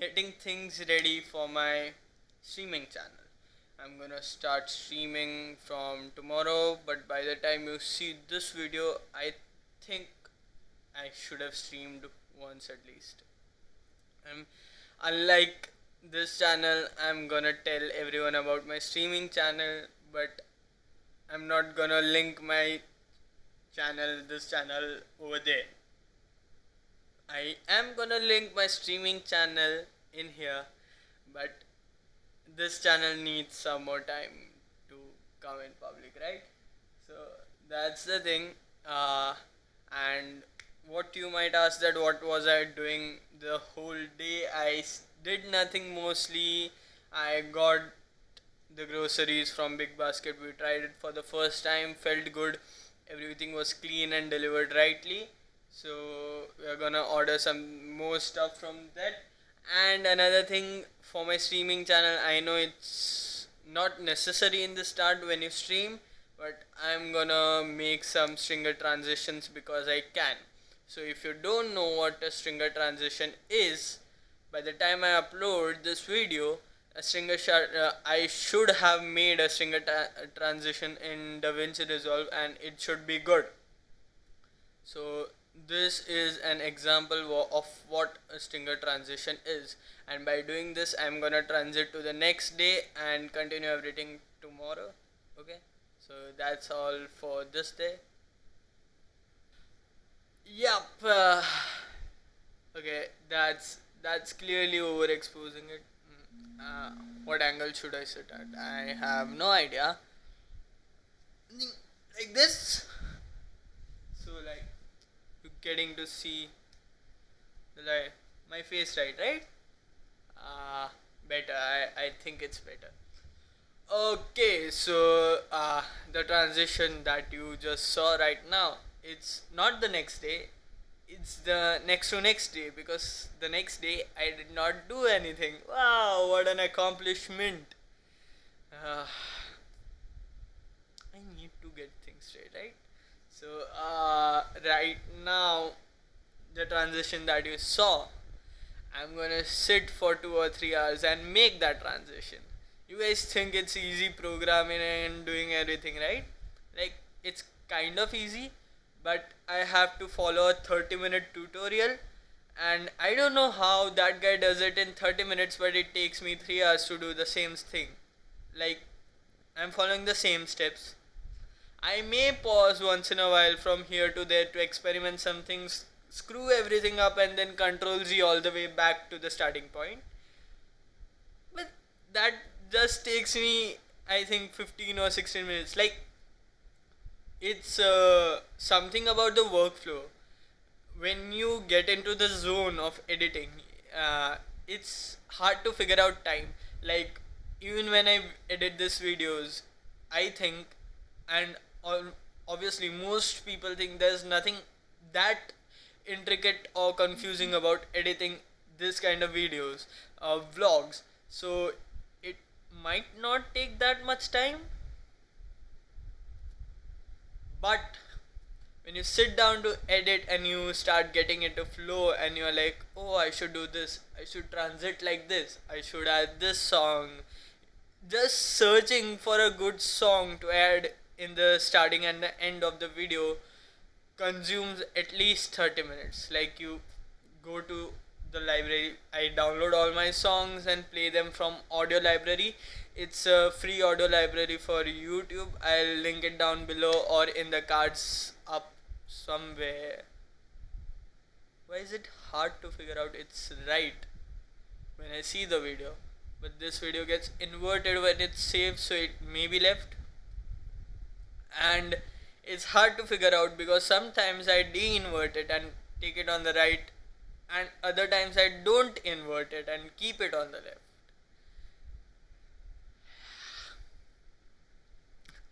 getting things ready for my streaming channel. I'm gonna start streaming from tomorrow, but by the time you see this video, I think I should have streamed once at least. I'm unlike this channel, I'm gonna tell everyone about my streaming channel, but I'm not gonna link my this channel over there. I am gonna link my streaming channel in here, but this channel needs some more time to come in public, right? So that's the thing. And what you might ask, that what was I doing the whole day? Did nothing mostly. I got the groceries from Big Basket. We tried it for the first time, felt good. Everything was clean and delivered rightly. So we are gonna order some more stuff from that. And another thing for my streaming channel, I know it's not necessary in the start when you stream, but I'm gonna make some stringer transitions because I can. So if you don't know what a stringer transition is, by the time I upload this video, I should have made a stringer transition in DaVinci Resolve and it should be good. So this is an example of what a stringer transition is, and by doing this I'm gonna transit to the next day and continue everything tomorrow. Okay, so that's all for this day. Yep. Okay, that's clearly overexposing it. What angle should I sit at? I have no idea. Like this. So like you getting to see the light, my face, right? Better. I think it's better. Okay, so the transition that you just saw right now, it's not the next day, it's the next to next day, because the next day I did not do anything. Wow, what an accomplishment! Uh, I need to get things straight, right? So, right now, the transition that you saw, I'm gonna sit for 2 or 3 hours and make that transition. You guys think it's easy programming and doing everything, right? Like, it's kind of easy, but I have to follow a 30-minute tutorial, and I don't know how that guy does it in 30 minutes, but it takes me 3 hours to do the same thing. Like, I'm following the same steps. I may pause once in a while from here to there to experiment some things, screw everything up, and then Control Z all the way back to the starting point. But that just takes me, I think, 15 or 16 minutes. Like, it's something about the workflow. When you get into the zone of editing, it's hard to figure out time. Like, even when I edit these videos, I think, and obviously most people think, there's nothing that intricate or confusing about editing this kind of videos, vlogs. So it might not take that much time, but when you sit down to edit and you start getting into flow and you're like, oh, I should do this, I should transit like this, I should add this song, just searching for a good song to add in the starting and the end of the video consumes at least 30 minutes. Like, you go to the library, I download all my songs and play them from audio library. It's a free audio library for YouTube. I'll link it down below or in the cards up somewhere. Why is it hard to figure out? It's right when I see the video, but this video gets inverted when it's saved, so it may be left. And it's hard to figure out because sometimes I de-invert it and take it on the right, and other times I don't invert it and keep it on the left.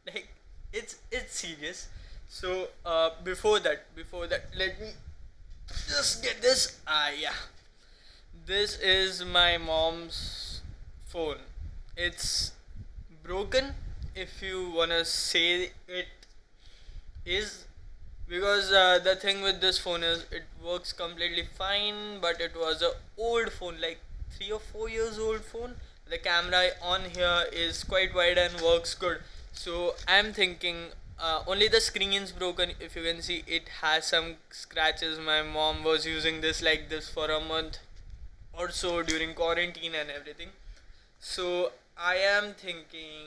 Like, it's serious. So before that, let me just get this. Yeah, this is my mom's phone. It's broken, if you wanna say it is, because the thing with this phone is it works completely fine, but it was a old phone. Like, 3 or 4 years old phone. The camera on here is quite wide and works good. So I'm thinking only the screen is broken. If you can see, it has some scratches. My mom was using this like this for a month or so during quarantine and everything. So I am thinking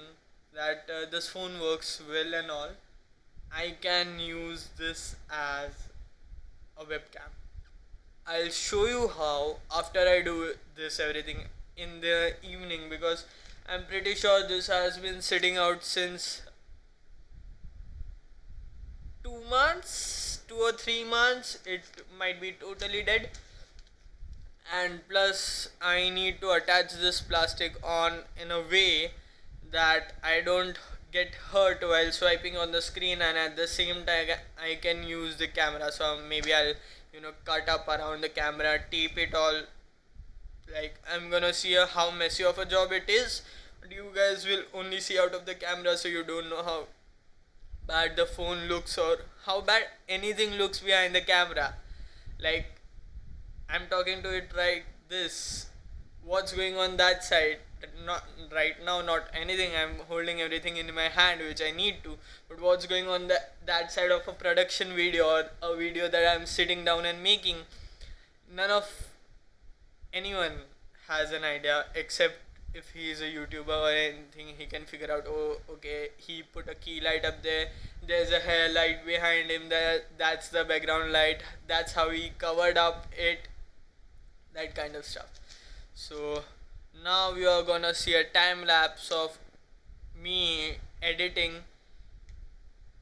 that this phone works well and all. I can use this as a webcam. I'll show you how after I do this everything in the evening, because I'm pretty sure this has been sitting out since 2 months, 2 or 3 months. It might be totally dead, and plus I need to attach this plastic on in a way that I don't get hurt while swiping on the screen, and at the same time I can use the camera. So maybe I'll cut up around the camera, tape it all. Like, I'm gonna see how messy of a job it is, but you guys will only see out of the camera, so you don't know how bad the phone looks or how bad anything looks behind the camera. Like, I'm talking to it right this. What's going on that side? Not right now, not anything. I'm holding everything in my hand, which I need to. But what's going on that side of a production video or a video that I'm sitting down and making? None of anyone has an idea, except if he is a YouTuber or anything. He can figure out, oh, okay, he put a key light up there. There's a hair light behind him. That's the background light. That's how he covered up it. That kind of stuff. So now we are gonna see a time lapse of me editing,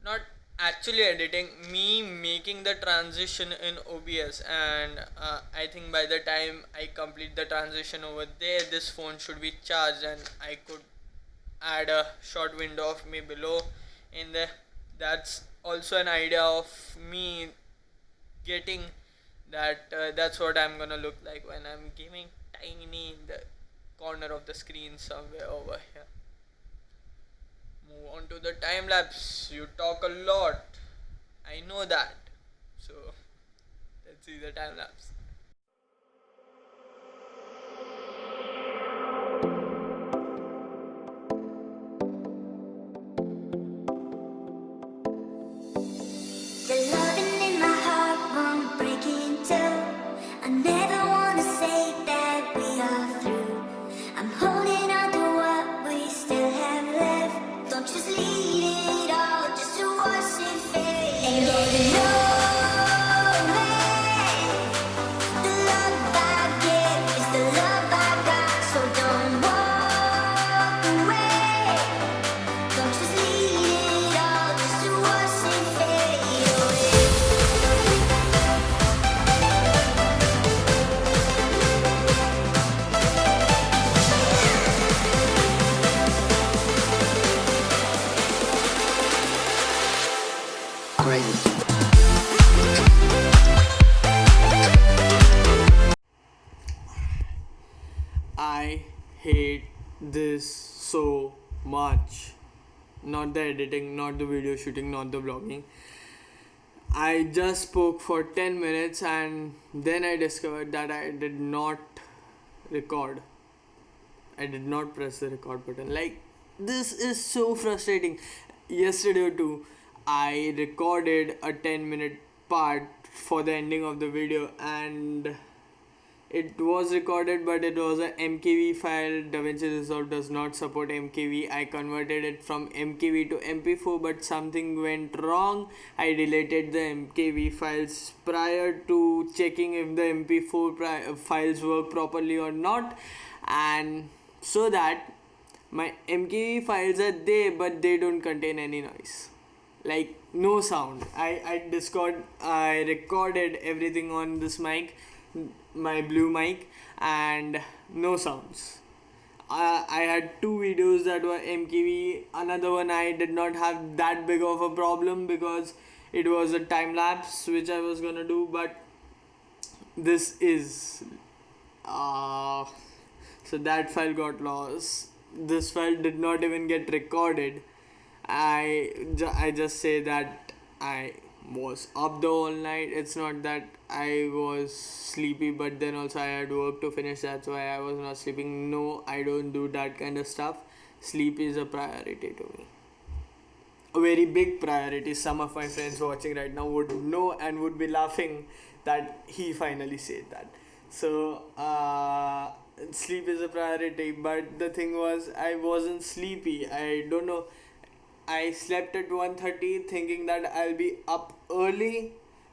not actually editing, me making the transition in OBS. And I think by the time I complete the transition over there, this phone should be charged and I could add a short window of me below in there. That's also an idea of me getting that. That's what I'm gonna look like when I'm gaming, tiny in the corner of the screen somewhere over here. Move on to the time lapse. You talk a lot, I know that. So let's see the time lapse. The loving in my heart won't break in two. I never wanna say that we are through. I'm holding on to what we still have left. Don't just leave it all just to watch it fade. Ain't getting over the love I give is the love I got. So don't walk away. Don't just leave it all just to watch it fade away. Crazy. I hate this so much. Not the editing, not the video shooting, not the vlogging. I just spoke for 10 minutes and then I discovered that I did not record. I did not press the record button. Like, this is so frustrating. Yesterday too, I recorded a 10-minute part for the ending of the video, and it was recorded, but it was a MKV file. DaVinci Resolve does not support MKV. I converted it from MKV to MP4, but something went wrong. I deleted the MKV files prior to checking if the MP4 files work properly or not, and so that my MKV files are there, but they don't contain any noise. Like, no sound. I recorded everything on this mic, my blue mic, and no sounds. I had 2 videos that were MKV. Another one I did not have that big of a problem because it was a time lapse which I was gonna do, but this is so that file got lost. This file did not even get recorded. I just say that I was up the whole night. It's not that I was sleepy, but then also I had work to finish. That's why I was not sleeping. No, I don't do that kind of stuff. Sleep is a priority to me. A very big priority. Some of my friends watching right now would know and would be laughing that he finally said that. So, sleep is a priority. But the thing was, I wasn't sleepy. I don't know. I slept at 1:30 thinking that I'll be up early,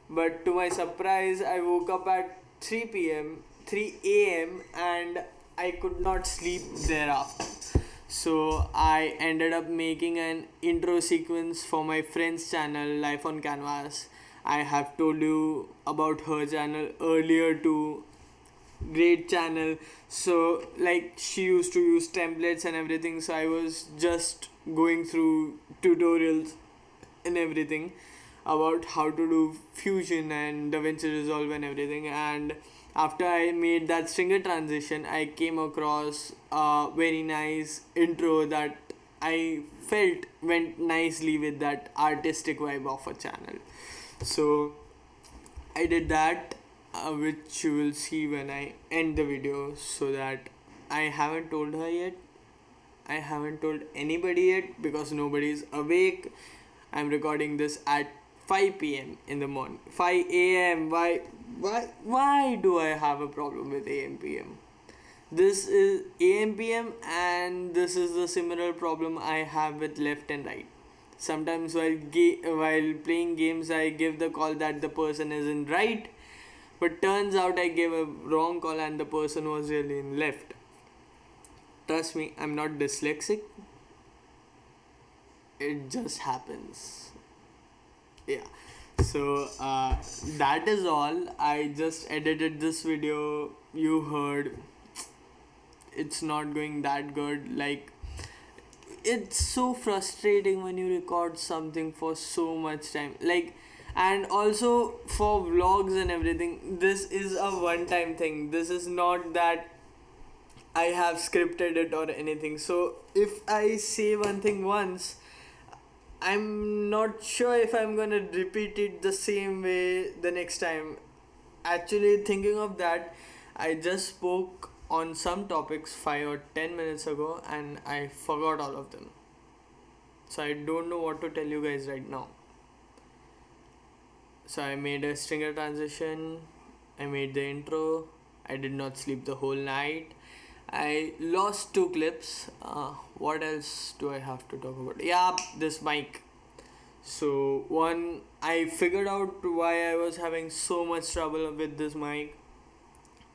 but to my surprise, I woke up at 3 a.m., and I could not sleep thereafter. So I ended up making an intro sequence for my friend's channel, Life on Canvas. I have told you about her channel earlier too. Great channel. So like she used to use templates and everything, so I was just going through tutorials and everything about how to do Fusion and DaVinci Resolve and everything. And after I made that stringer transition, I came across a very nice intro that I felt went nicely with that artistic vibe of a channel. So I did that, which you will see when I end the video. So that I haven't told her yet. I haven't told anybody yet because nobody is awake. I'm recording this at 5 p.m. in the morning. 5 a.m. Why do I have a problem with AM PM? This is AM PM, and this is the similar problem I have with left and right. Sometimes while playing games, I give the call that the person is in right, but turns out I gave a wrong call and the person was really in left. Trust me, I'm not dyslexic. It just happens. Yeah. So that is all. I just edited this video. You heard it's not going that good. Like, it's so frustrating when you record something for so much time. Like, and also for vlogs and everything, this is a one-time thing. This is not that I have scripted it or anything. So if I say one thing once, I'm not sure if I'm gonna repeat it the same way the next time. Actually, thinking of that, I just spoke on some topics 5 or 10 minutes ago and I forgot all of them. So I don't know what to tell you guys right now. So I made a stringer transition, I made the intro, I did not sleep the whole night. I lost 2 clips. What else do I have to talk about? Yeah, this mic. So one, I figured out why I was having so much trouble with this mic.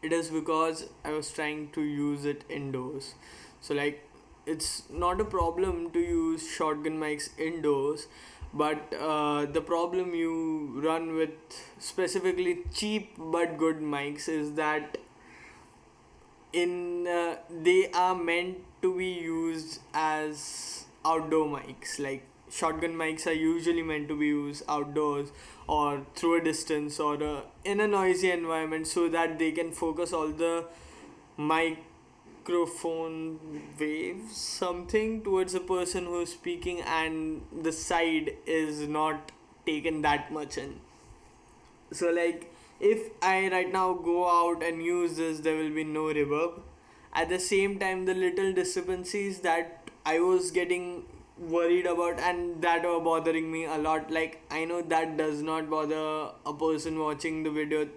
It is because I was trying to use it indoors. So like, it's not a problem to use shotgun mics indoors, but the problem you run with specifically cheap but good mics is that they are meant to be used as outdoor mics. Like, shotgun mics are usually meant to be used outdoors or through a distance or in a noisy environment, so that they can focus all the microphone waves something towards the person who is speaking, and the side is not taken that much in. So like, if I right now go out and use this, there will be no reverb. At the same time, the little discrepancies that I was getting worried about and that were bothering me a lot, like, I know that does not bother a person watching the video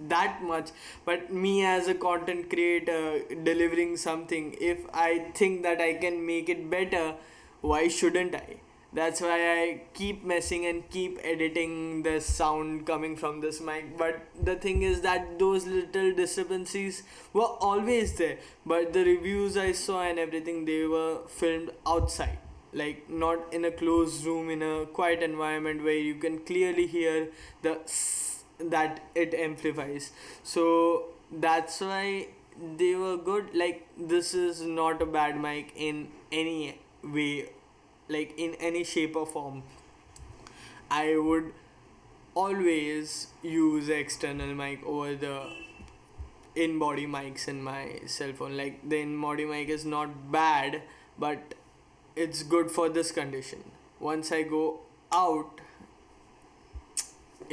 that much, but me as a content creator delivering something, if I think that I can make it better, why shouldn't I? That's why I keep messing and keep editing the sound coming from this mic. But the thing is that those little discrepancies were always there. But the reviews I saw and everything, they were filmed outside. Like, not in a closed room, in a quiet environment where you can clearly hear the that it amplifies. So that's why they were good. Like, this is not a bad mic in any way, like in any shape or form. I would always use external mic over the in-body mics in my cell phone. Like, the in-body mic is not bad, but it's good for this condition. Once I go out,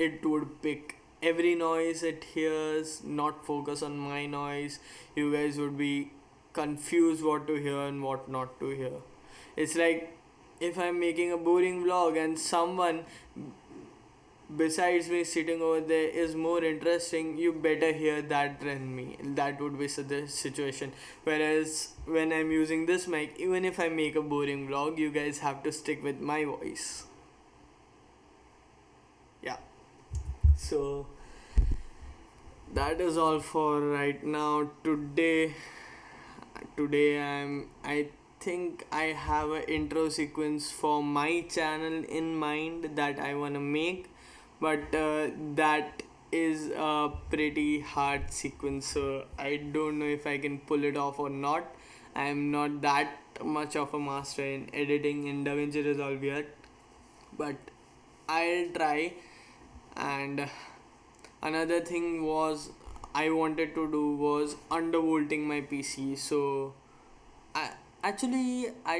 it would pick every noise it hears, not focus on my noise. You guys would be confused what to hear and what not to hear. It's like if I'm making a boring vlog and someone besides me sitting over there is more interesting, you better hear that than me. That would be the situation. Whereas when I'm using this mic, even if I make a boring vlog, you guys have to stick with my voice. Yeah. So that is all for right now. Today I think I have an intro sequence for my channel in mind that I wanna make, but that is a pretty hard sequence, so I don't know if I can pull it off or not. I am not that much of a master in editing in DaVinci Resolve yet, but I'll try. And another thing was I wanted to do was undervolting my PC. So I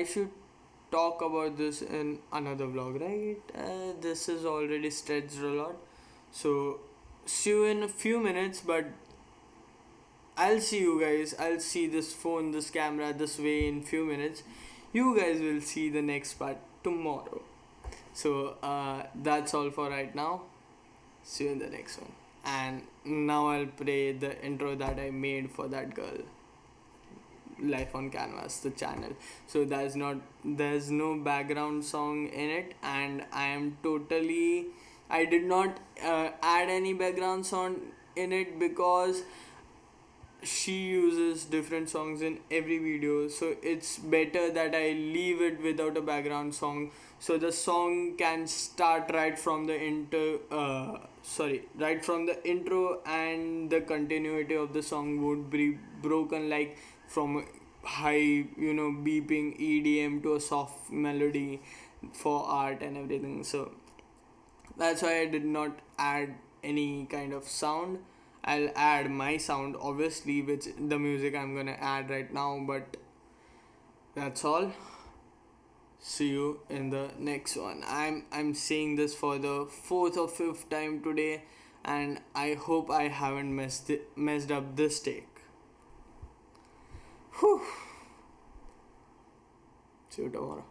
should talk about this in another vlog, right? This is already stretched a lot, so see you in a few minutes. But I'll see you guys. I'll see this phone, this camera, this way in few minutes. You guys will see the next part tomorrow. So that's all for right now. See you in the next one. And now I'll play the intro that I made for that girl. Life on Canvas, the channel. So there's no background song in it, and I did not add any background song in it because she uses different songs in every video, so it's better that I leave it without a background song, so the song can start right from the intro, and the continuity of the song would be broken, like from high beeping EDM to a soft melody for art and everything. So that's why I did not add any kind of sound. I'll add my sound, obviously, which the music I'm gonna add right now, but that's all. See you in the next one. I'm saying this for the 4th or 5th time today, and I hope I haven't messed up this take. Whew. See you tomorrow.